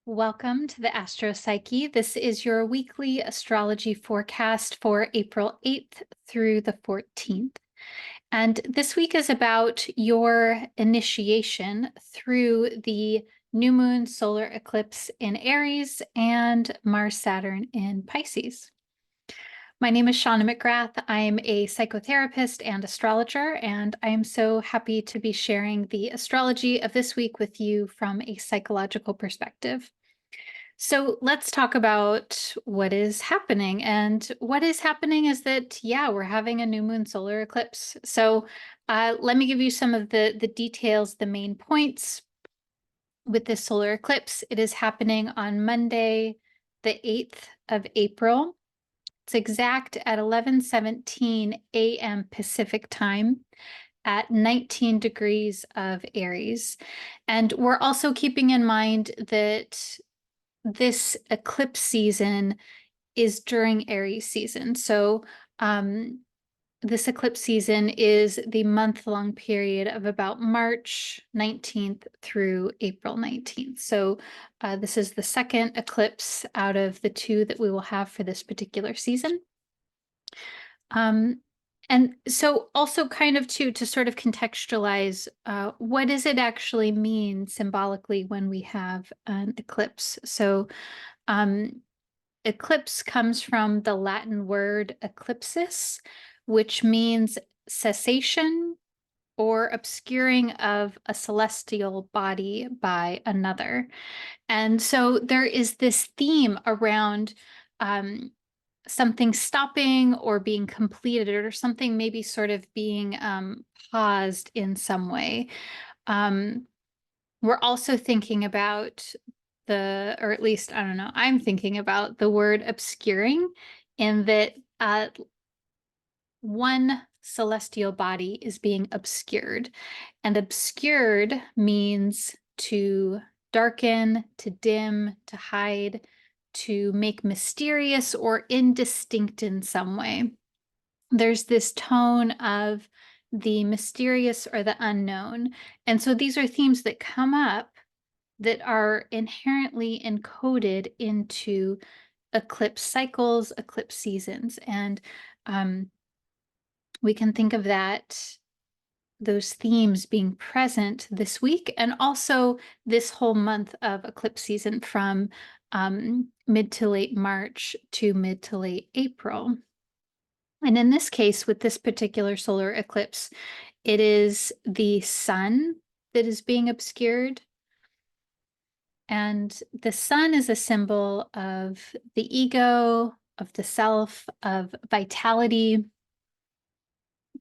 Welcome to the Astro Psyche. This is your weekly astrology forecast for April 8th through the 14th. And this week is about your initiation through the new moon solar eclipse in Aries and Mars-Saturn in Pisces. My name is Shawna McGrath. I'm a psychotherapist and astrologer, and I am so happy to be sharing the astrology of this week with you from a psychological perspective. So let's talk about what is happening. And what is happening is that, yeah, we're having a new moon solar eclipse. So let me give you some of the details, the main points with this solar eclipse. It is happening on Monday, the 8th of April. It's exact at 11:17 a.m. Pacific time at 19 degrees of Aries. And we're also keeping in mind that this eclipse season is during Aries season. So this eclipse season is the month-long period of about March 19th through April 19th. So this is the second eclipse out of the two that we will have for this particular season. And so also kind of to sort of contextualize, what does it actually mean symbolically when we have an eclipse? So eclipse comes from the Latin word eclipsis, which means cessation or obscuring of a celestial body by another. And so there is this theme around something stopping or being completed, or something maybe sort of being paused in some way. We're also thinking about or at least, I don't know, I'm thinking about the word obscuring, in that one celestial body is being obscured. And obscured means to darken, to dim, to hide, to make mysterious or indistinct in some way. There's this tone of the mysterious or the unknown. And so these are themes that come up that are inherently encoded into eclipse cycles, eclipse seasons. And we can think of those themes being present this week, and also this whole month of eclipse season from mid to late March to mid to late April. And in this case, with this particular solar eclipse, it is the sun that is being obscured. And the sun is a symbol of the ego, of the self, of vitality.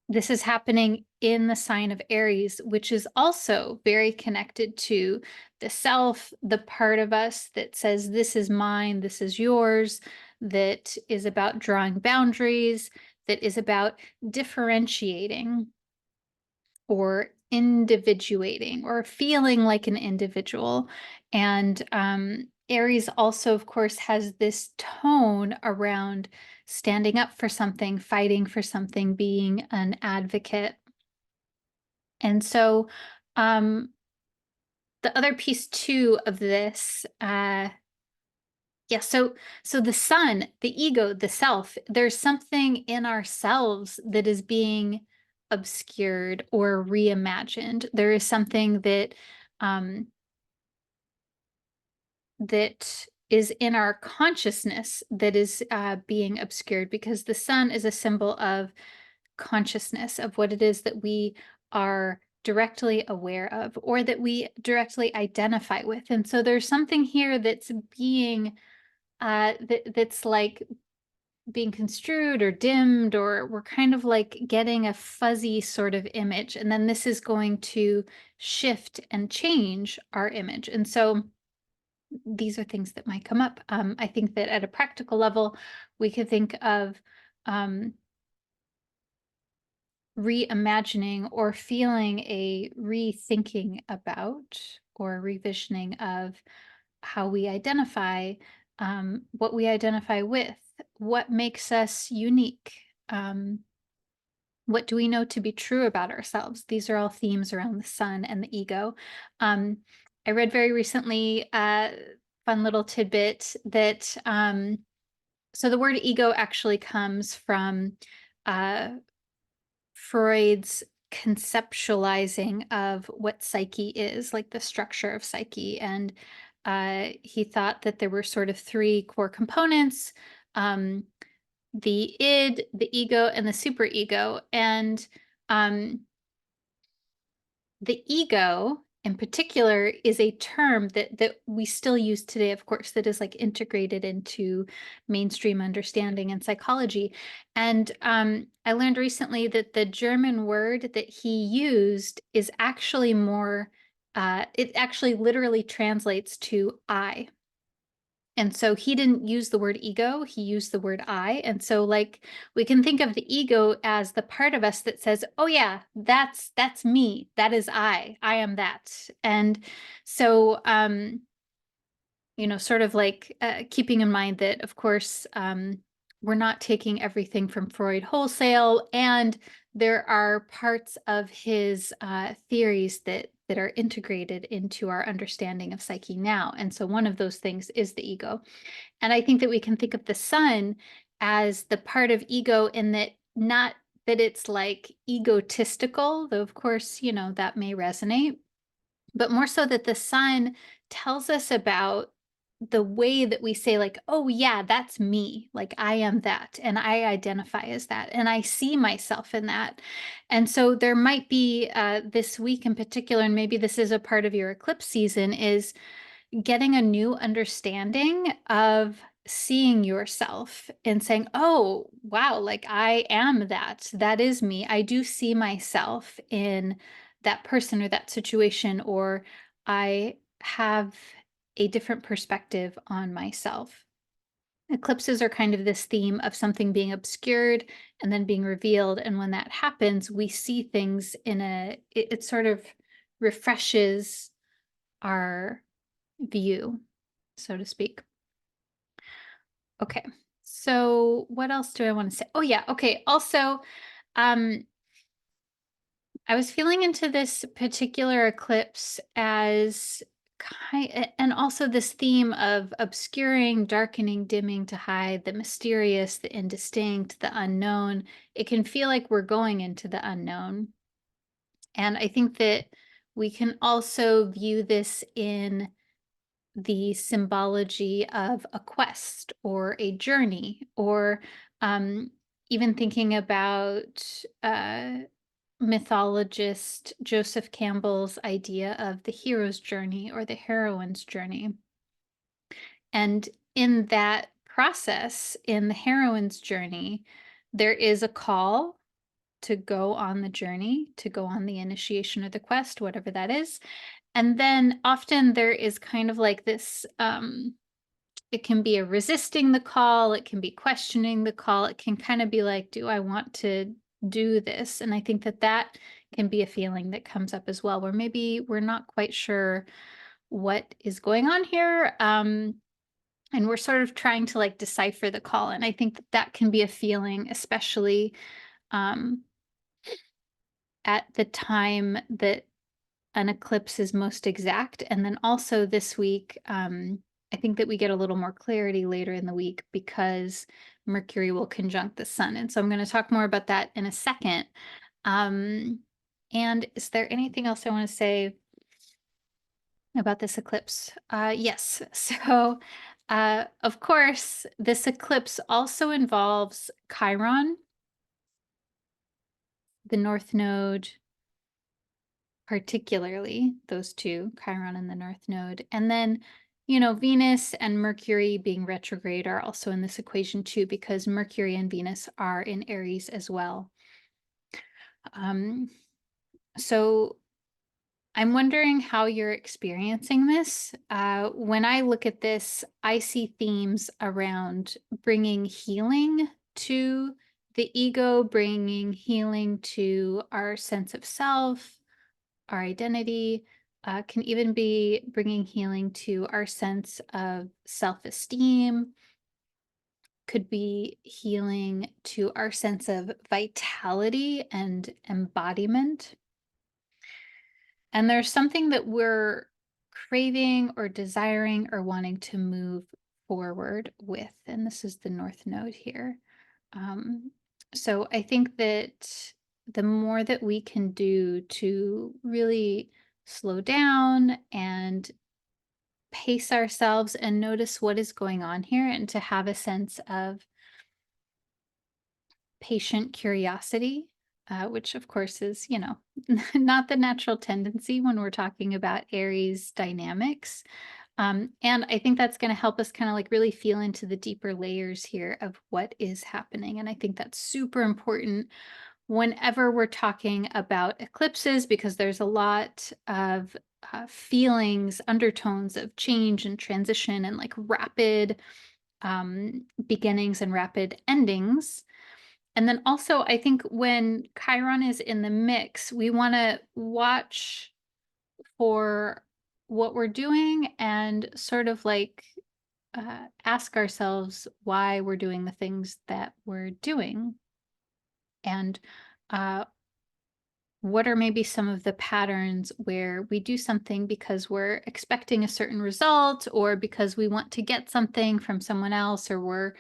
This is happening in the sign of Aries, which is also very connected to the self, the part of us that says, this is mine, this is yours, that is about drawing boundaries, that is about differentiating or individuating or feeling like an individual. And Aries also, of course, has this tone around standing up for something, fighting for something, being an advocate. And so the other piece too of this, so the sun, the ego, the self, there's something in ourselves that is being obscured or reimagined. There is something that is in our consciousness that is being obscured, because the sun is a symbol of consciousness, of what it is that we are directly aware of or that we directly identify with. And so there's something here that's being that's like being construed or dimmed, or we're kind of like getting a fuzzy sort of image. And then this is going to shift and change our image. And so these are things that might come up. I think that at a practical level, we could think of reimagining or feeling a rethinking about or revisioning of how we identify, what we identify with, what makes us unique. What do we know to be true about ourselves? These are all themes around the sun and the ego. I read very recently fun little tidbit that so the word ego actually comes from Freud's conceptualizing of what psyche is, like the structure of psyche. And he thought that there were sort of three core components: um, the id, the ego, and the superego. And um, the ego in particular is a term that we still use today, of course, that is like integrated into mainstream understanding and psychology. And I learned recently that the German word that he used is actually more, it actually literally translates to I. And so he didn't use the word ego, he used the word I. And so like we can think of the ego as the part of us that says, "Oh yeah, that's me. That is I. I am that." And so sort of like keeping in mind that, of course, we're not taking everything from Freud wholesale, and there are parts of his theories that are integrated into our understanding of psyche now. And so one of those things is the ego. And I think that we can think of the sun as the part of ego in that, not that it's like egotistical, though of course, that may resonate, but more so that the sun tells us about the way that we say like, "Oh yeah, that's me. Like I am that and I identify as that and I see myself in that." And so there might be this week in particular, and maybe this is a part of your eclipse season, is getting a new understanding of seeing yourself and saying, "Oh, wow, like I am that. That is me. I do see myself in that person or that situation, or I have a different perspective on myself." Eclipses are kind of this theme of something being obscured and then being revealed. And when that happens, we see things it sort of refreshes our view, so to speak. Okay. So what else do I want to say? Oh yeah. Okay. Also, um, I was feeling into this particular eclipse as and also this theme of obscuring, darkening, dimming to hide, the mysterious, the indistinct, the unknown. It can feel like we're going into the unknown. And I think that we can also view this in the symbology of a quest or a journey, or even thinking about mythologist Joseph Campbell's idea of the hero's journey or the heroine's journey. And in that process, in the heroine's journey, there is a call to go on the journey, to go on the initiation or the quest, whatever that is. And then often there is kind of like this, it can be a resisting the call, it can be questioning the call, it can kind of be like, do I want to do this? And I think that that can be a feeling that comes up as well, where maybe we're not quite sure what is going on here. And we're sort of trying to like decipher the call. And I think that that can be a feeling, especially um, at the time that an eclipse is most exact. And then also this week, I think that we get a little more clarity later in the week because Mercury will conjunct the sun. And so I'm going to talk more about that in a second. And is there anything else I want to say about this eclipse? Yes. So, of course, this eclipse also involves Chiron, the North Node, particularly those two, Chiron and the North Node. And then, Venus and Mercury being retrograde are also in this equation too, because Mercury and Venus are in Aries as well. So I'm wondering how you're experiencing this. When I look at this, I see themes around bringing healing to the ego, bringing healing to our sense of self, our identity, can even be bringing healing to our sense of self-esteem, could be healing to our sense of vitality and embodiment. And there's something that we're craving or desiring or wanting to move forward with. And this is the North Node here. Um, so I think that the more that we can do to really slow down and pace ourselves and notice what is going on here, and to have a sense of patient curiosity, which of course is, not the natural tendency when we're talking about Aries dynamics. And I think that's going to help us kind of like really feel into the deeper layers here of what is happening. And I think that's super important whenever we're talking about eclipses, because there's a lot of feelings, undertones of change and transition and like rapid beginnings and rapid endings. And then also, I think when Chiron is in the mix, we want to watch for what we're doing and sort of like ask ourselves why we're doing the things that we're doing. And uh, what are maybe some of the patterns where we do something because we're expecting a certain result, or because we want to get something from someone else, or we're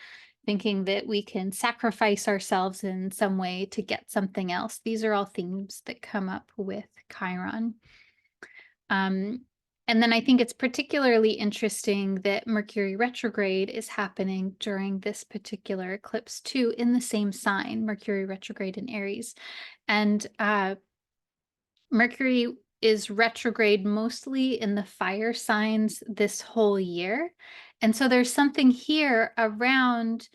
thinking that we can sacrifice ourselves in some way to get something else. These are all themes that come up with Chiron. And then I think it's particularly interesting that Mercury retrograde is happening during this particular eclipse too, in the same sign, Mercury retrograde in Aries. And Mercury is retrograde mostly in the fire signs this whole year. And so there's something here around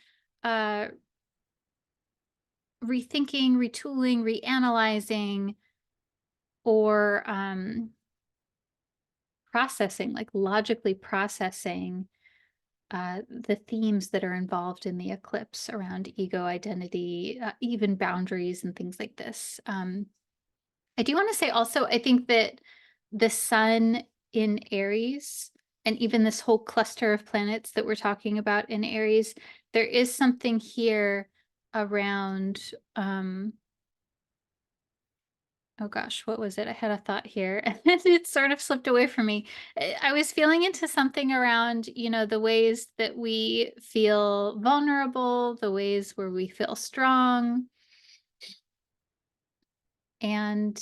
rethinking, retooling, reanalyzing, or processing, like logically processing the themes that are involved in the eclipse around ego, identity, even boundaries and things like this. I do want to say also, I think that the sun in Aries, and even this whole cluster of planets that we're talking about in Aries, there is something here around, oh gosh, what was it? I had a thought here and it sort of slipped away from me. I was feeling into something around, the ways that we feel vulnerable, the ways where we feel strong. And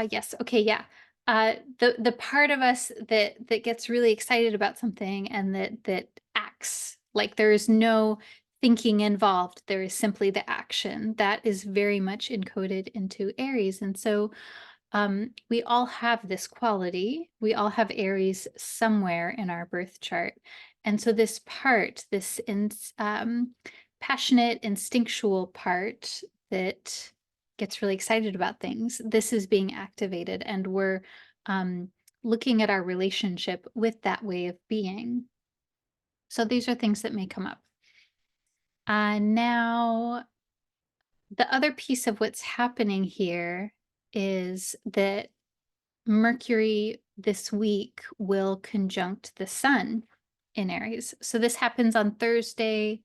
yes. Okay. Yeah. The part of us that gets really excited about something and that acts like there is no thinking involved. There is simply the action that is very much encoded into Aries. And so we all have this quality. We all have Aries somewhere in our birth chart. And so this part, this passionate, instinctual part that gets really excited about things, this is being activated, and we're looking at our relationship with that way of being. So these are things that may come up. Now, the other piece of what's happening here is that Mercury this week will conjunct the sun in Aries. So this happens on Thursday,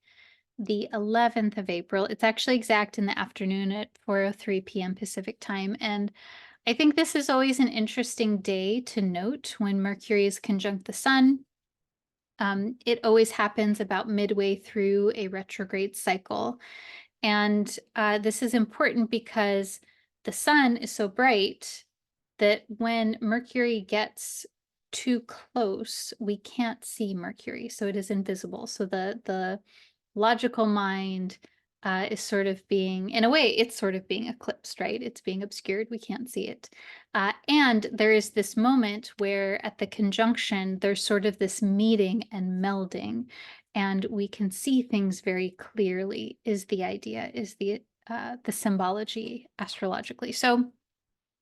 the 11th of April. It's actually exact in the afternoon at 4:03 p.m. Pacific time. And I think this is always an interesting day to note when Mercury is conjunct the sun. It always happens about midway through a retrograde cycle. And this is important because the sun is so bright that when Mercury gets too close, we can't see Mercury. So it is invisible. So the logical mind is sort of being, in a way, it's sort of being eclipsed, right? It's being obscured. We can't see it. And there is this moment where at the conjunction, there's sort of this meeting and melding, and we can see things very clearly, is the idea, is the symbology astrologically. So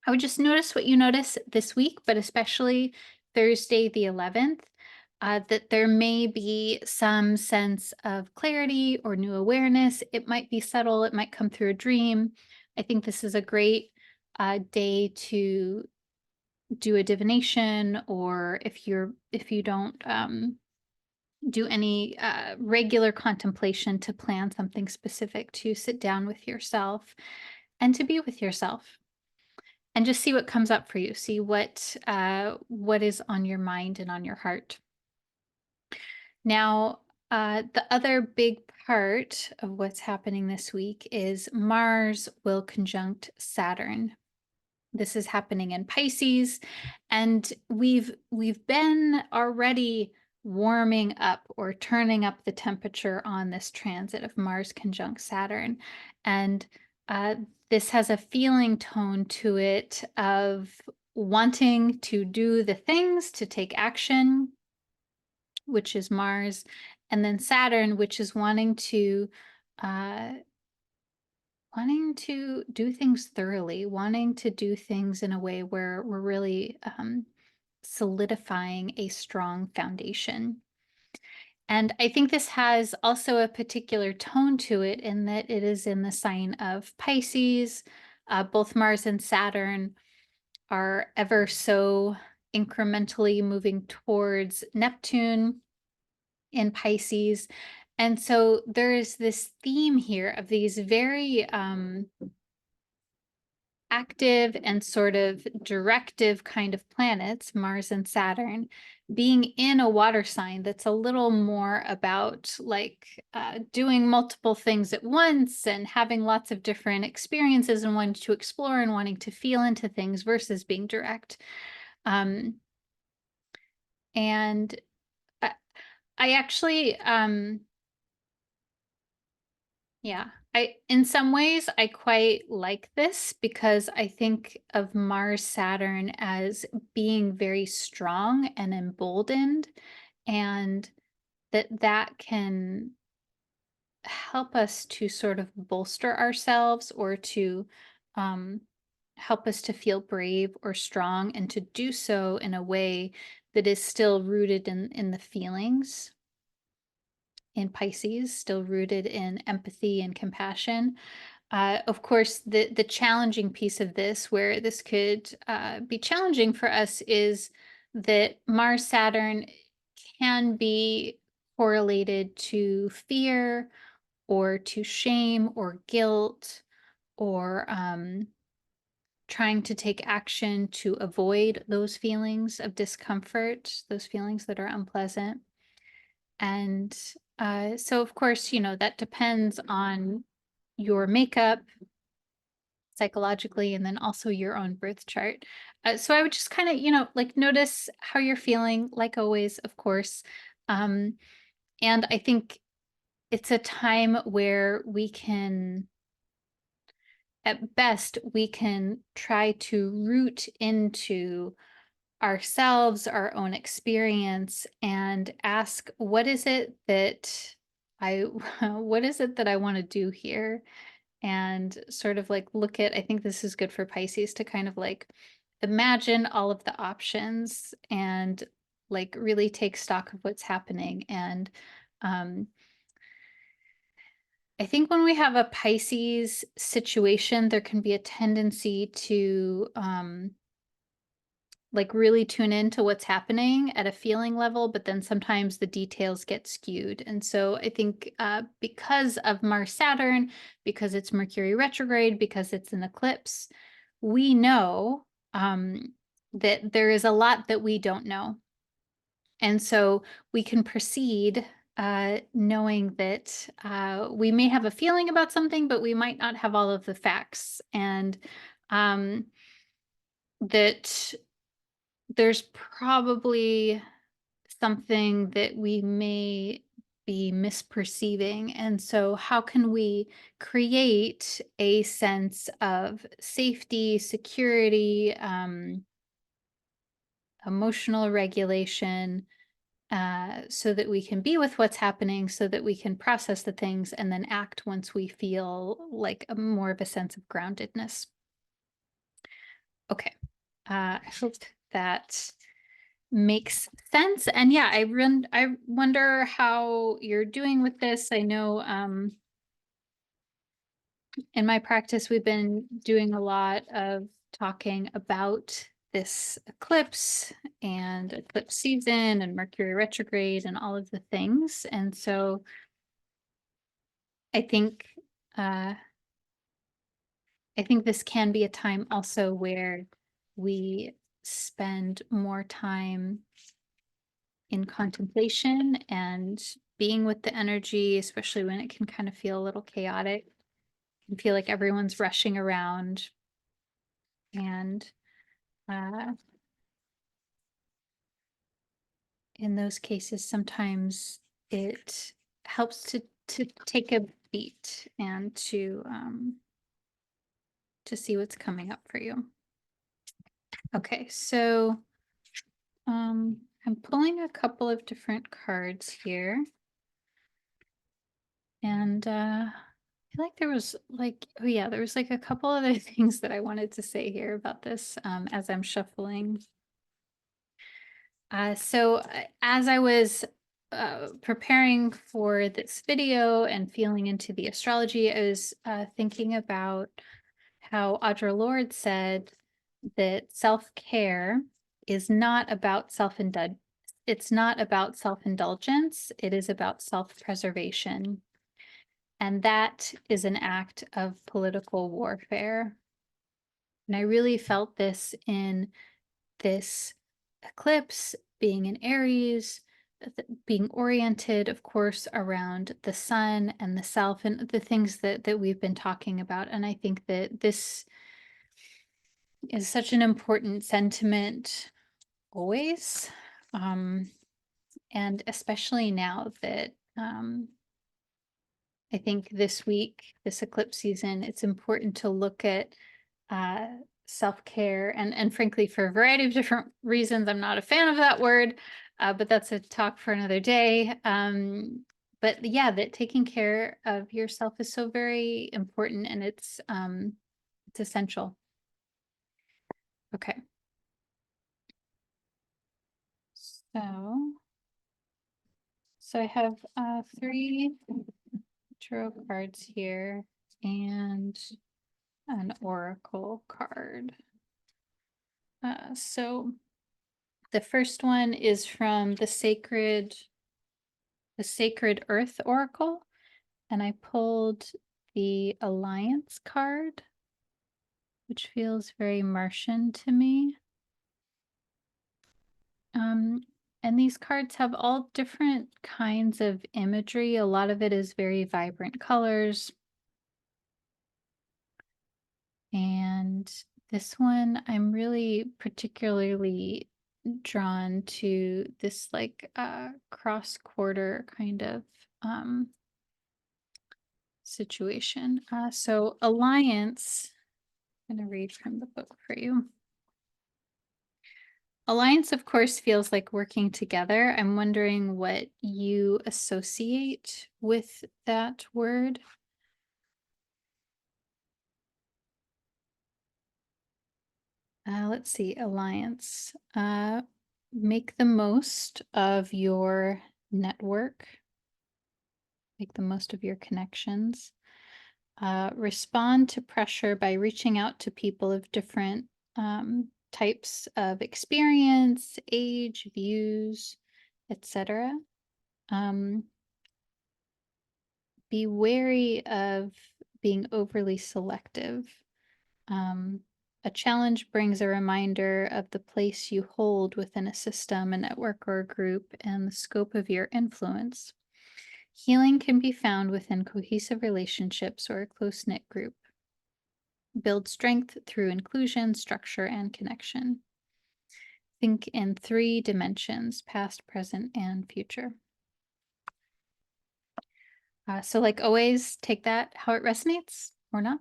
I would just notice what you notice this week, but especially Thursday, the 11th, that there may be some sense of clarity or new awareness. It might be subtle. It might come through a dream. I think this is a great day to do a divination, or if you don't do any regular contemplation, to plan something specific, to sit down with yourself and to be with yourself. and just see what comes up for you. See what is on your mind and on your heart. Now, the other big part of what's happening this week is Mars will conjunct Saturn. This is happening in Pisces, and we've been already warming up or turning up the temperature on this transit of Mars conjunct Saturn. And uh, this has a feeling tone to it of wanting to do the things, to take action, which is Mars, and then Saturn, which is uh, wanting to do things thoroughly, wanting to do things in a way where we're really solidifying a strong foundation. And I think this has also a particular tone to it in that it is in the sign of Pisces. Both Mars and Saturn are ever so incrementally moving towards Neptune in Pisces. And so there is this theme here of these very active and sort of directive kind of planets, Mars and Saturn, being in a water sign that's a little more about like doing multiple things at once and having lots of different experiences and wanting to explore and wanting to feel into things versus being direct. And I actually, yeah, in some ways, I quite like this because I think of Mars Saturn as being very strong and emboldened, and that can help us to sort of bolster ourselves or to um, help us to feel brave or strong and to do so in a way that is still rooted in the feelings in Pisces, still rooted in empathy and compassion. Of course, the challenging piece of this, where this could be challenging for us, is that Mars Saturn can be correlated to fear or to shame or guilt or trying to take action to avoid those feelings of discomfort, those feelings that are unpleasant. And so, of course, that depends on your makeup psychologically and then also your own birth chart. So I would just kind of, like notice how you're feeling, like always, of course. Um, and I think it's a time where we can, at best, we can try to root into ourselves, our own experience, and ask, what is it that what is it that I want to do here? And sort of like look at, I think this is good for Pisces to kind of like imagine all of the options and like really take stock of what's happening. And um, I think when we have a Pisces situation, there can be a tendency to like really tune into what's happening at a feeling level, but then sometimes the details get skewed. And so I think because of Mars Saturn, because it's Mercury retrograde, because it's an eclipse, we know that there is a lot that we don't know. And so we can proceed knowing that we may have a feeling about something, but we might not have all of the facts. And that there's probably something that we may be misperceiving. And so, how can we create a sense of safety, security, emotional regulation, so that we can be with what's happening, so that we can process the things and then act once we feel like more of a sense of groundedness? Okay. I hope that makes sense. And yeah, I wonder how you're doing with this. I know in my practice we've been doing a lot of talking about this eclipse and eclipse season and Mercury retrograde and all of the things. And so I think I think this can be a time also where we spend more time in contemplation and being with the energy, especially when it can kind of feel a little chaotic and feel like everyone's rushing around. And in those cases, sometimes it helps to take a beat and to see what's coming up for you. Okay, so I'm pulling a couple of different cards here. And I feel like there was like, oh yeah, there was like a couple other things that I wanted to say here about this as I'm shuffling. So as I was preparing for this video and feeling into the astrology, I was thinking about how Audre Lorde said that self-care is not about self-indulgence. It's not about self-indulgence. It is about self-preservation. And that is an act of political warfare. And I really felt this in this eclipse, being in Aries, being oriented, of course, around the sun and the self and the things that we've been talking about. And I think that this is such an important sentiment always. And especially now that I think this week, this eclipse season, it's important to look at self-care and frankly, for a variety of different reasons, I'm not a fan of that word, but that's a talk for another day. But yeah, that taking care of yourself is so very important and it's essential. Okay. So I have 3 tarot cards here and an oracle card. So the first one is from the Sacred Earth Oracle, and I pulled the Alliance card, which feels very Martian to me. And these cards have all different kinds of imagery. A lot of it is very vibrant colors. And this one, I'm really particularly drawn to this like cross-quarter kind of situation. So Alliance, I'm going to read from the book for you. Alliance, of course, feels like working together. I'm wondering what you associate with that word. Let's see, alliance. Make the most of your network. Make the most of your connections. Respond to pressure by reaching out to people of different types of experience, age, views, etc. Be wary of being overly selective. A challenge brings a reminder of the place you hold within a system, a network, or a group, and the scope of your influence. Healing can be found within cohesive relationships or a close-knit group. Build strength through inclusion, structure, and connection. Think in 3 dimensions, past, present, and future. So like always, take that how it resonates or not.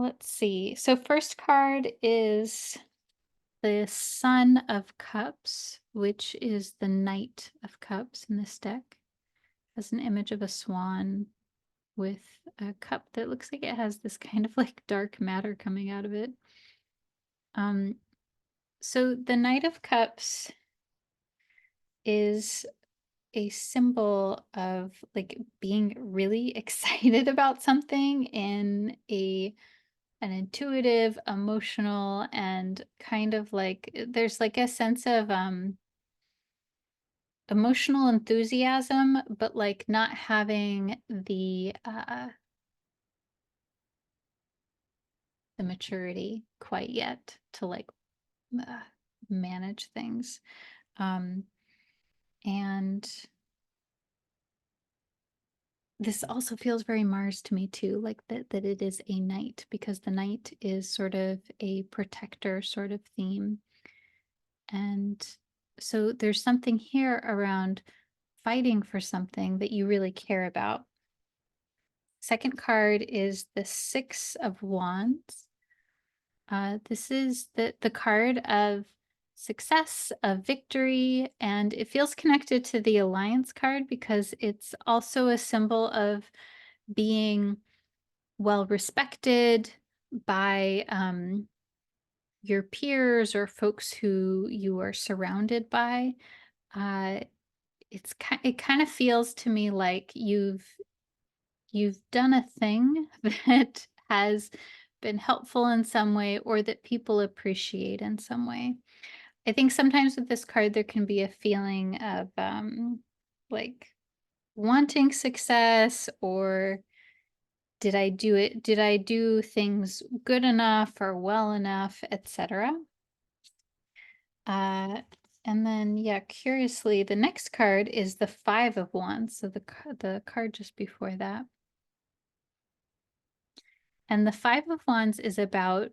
Let's see. So first card is the Son of Cups, which is the Knight of Cups in this deck. It has an image of a swan with a cup that looks like it has this kind of like dark matter coming out of it. So the Knight of Cups is a symbol of like being really excited about something in an intuitive, emotional, and kind of like there's like a sense of emotional enthusiasm, but like not having the the maturity quite yet to like manage things. And this also feels very Mars to me too, like that it is a knight, because the knight is sort of a protector sort of theme. And so there's something here around fighting for something that you really care about. Second card is the Six of Wands. This is the card of success, of victory, and it feels connected to the Alliance card because it's also a symbol of being well respected by your peers or folks who you are surrounded by. Uh, it kind of feels to me like you've done a thing that has been helpful in some way or that people appreciate in some way. I think sometimes with this card there can be a feeling of like wanting success, or did I do it? Did I do things good enough or well enough, etc. And then, yeah, curiously, the next card is the Five of Wands. So the card just before that. And the Five of Wands is about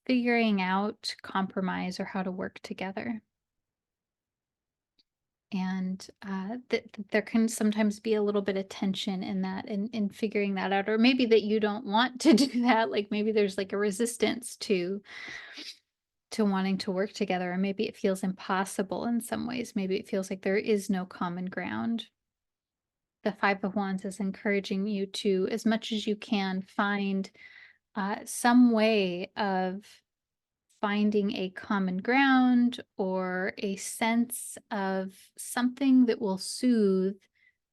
figuring out compromise or how to work together. And there can sometimes be a little bit of tension in that, in figuring that out, or maybe that you don't want to do that. Like maybe there's like a resistance to wanting to work together, or maybe it feels impossible in some ways. Maybe it feels like there is no common ground. The Five of Wands is encouraging you to, as much as you can, find some way of finding a common ground or a sense of something that will soothe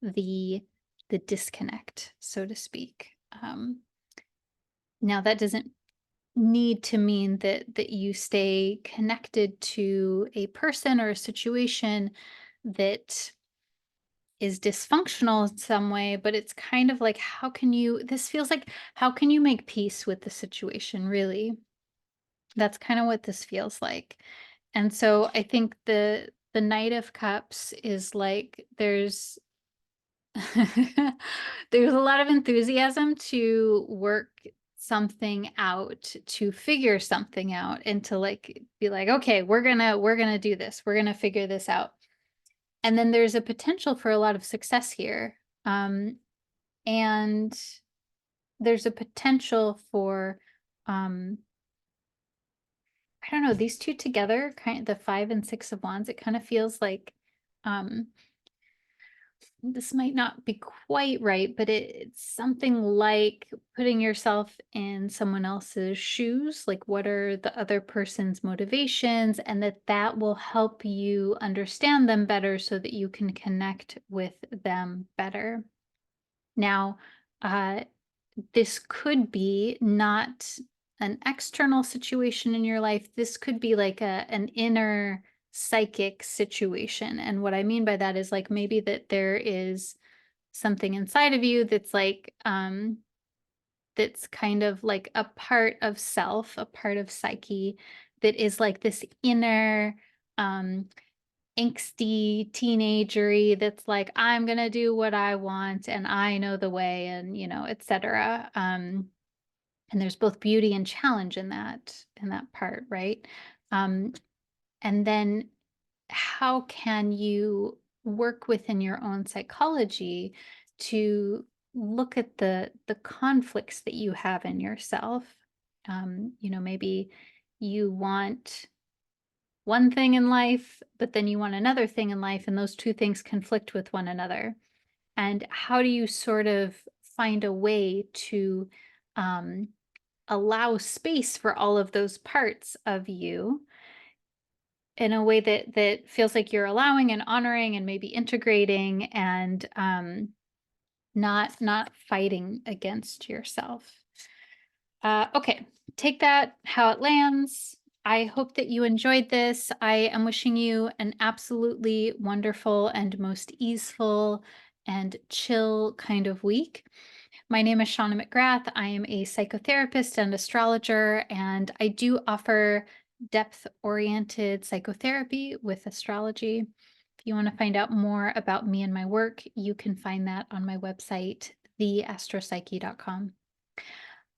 the disconnect, so to speak. Now that doesn't need to mean that you stay connected to a person or a situation that is dysfunctional in some way, but it's kind of like, this feels like, how can you make peace with the situation, really? That's kind of what this feels like. And so I think the Knight of Cups is like there's there's a lot of enthusiasm to work something out, to figure something out, and to like be like, okay, we're gonna do this. We're gonna figure this out. And then there's a potential for a lot of success here. And there's a potential for I don't know, these two together, kind of the Five and Six of Wands, it kind of feels like um this might not be quite right, but it's something like putting yourself in someone else's shoes. Like, what are the other person's motivations? And that will help you understand them better so that you can connect with them better. Now, this could be not an external situation in your life. This could be like an inner psychic situation. And what I mean by that is like maybe that there is something inside of you that's like that's kind of like a part of self, a part of psyche that is like this inner angsty teenagery that's like, I'm gonna do what I want and I know the way, and etc. And there's both beauty and challenge in that part, right? And then how can you work within your own psychology to look at the conflicts that you have in yourself? Maybe you want one thing in life, but then you want another thing in life, and those two things conflict with one another. And how do you sort of find a way to allow space for all of those parts of you in a way that feels like you're allowing and honoring and maybe integrating, and not fighting against yourself? Okay, take that how it lands. I hope that you enjoyed this. I am wishing you an absolutely wonderful and most easeful and chill kind of week. My name is Shawna McGrath. I am a psychotherapist and astrologer, and I do offer depth-oriented psychotherapy with astrology. If you want to find out more about me and my work, you can find that on my website, theastropsyche.com.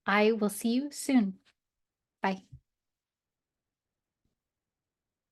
I will see you soon. Bye.